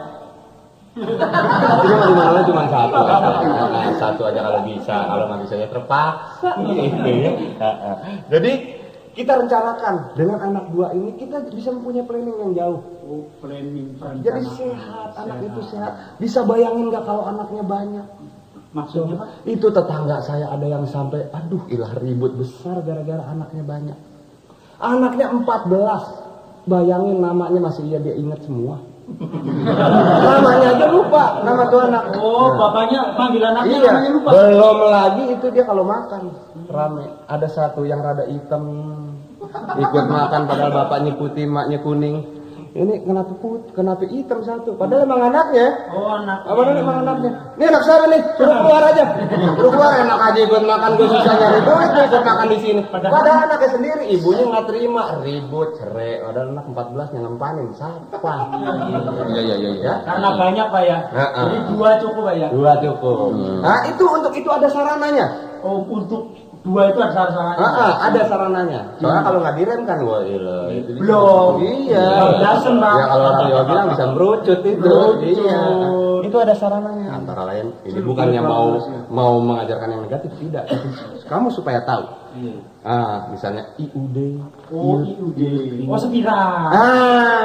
Itu mah di mana cuma 1. Nah, 1 aja kalau bisa. Kalau nggak bisa ya terpaksa. Gitu ya. Jadi kita rencanakan dengan anak 2 ini kita bisa mempunyai planning yang jauh. Oh, planning. Jadi sehat, anak itu sehat. Bisa bayangin nggak kalau anaknya banyak? Maksudnya Pak? Itu tetangga saya ada yang sampai, aduh ilah ribut besar gara-gara anaknya banyak. Anaknya 14. Bayangin namanya masih dia ingat semua. Namanya aja lupa, nama tuh anak. Oh, bapaknya panggil anaknya Iya, namanya lupa. belum lagi itu dia kalau makan rame. Ada satu yang rada hitam ikut makan padahal bapaknya putih, maknya kuning. Ini kenapa hitam satu? Padahal emang anaknya. Oh, anak. Apa namanya emang anaknya? Ini anak saya nih, suruh keluar aja. Suruh keluar, enak aja ikut makan, gue susah nyari duit nih ikut makan di sini. Padahal anaknya sendiri, ibunya nggak terima, ribut, cerai. Padahal anak 14 yang ngempanin, siapa? Iya. Ya? Karena banyak Pak ya. Jadi 2 cukup Pak ya. 2 cukup. Nah itu untuk itu ada sarananya. Oh, untuk 2 itu ada sarannya. Ada sarananya. Soalnya kalau nggak direm kan, wah ilah. Itu Belum. Iya. Dasen, Pak. Ya kalau orang Jawa bilang bisa merucut itu. Merucut. Iya. Itu ada sarananya. Antara lain, ini bukannya mau mengajarkan yang negatif, tidak. Kamu supaya tahu. Misalnya IUD. Oh, IUD. Oh, spiral.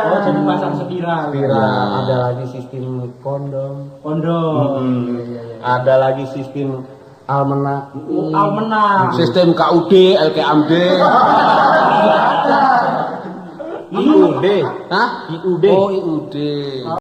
Oh, jadi pasang spiral. Spiral. Ada lagi sistem kondom. Kondom. Ada lagi sistem almanak. Almenang. Sistem KUD, LKMD. IUD. Hah? IUD. Oh, IUD.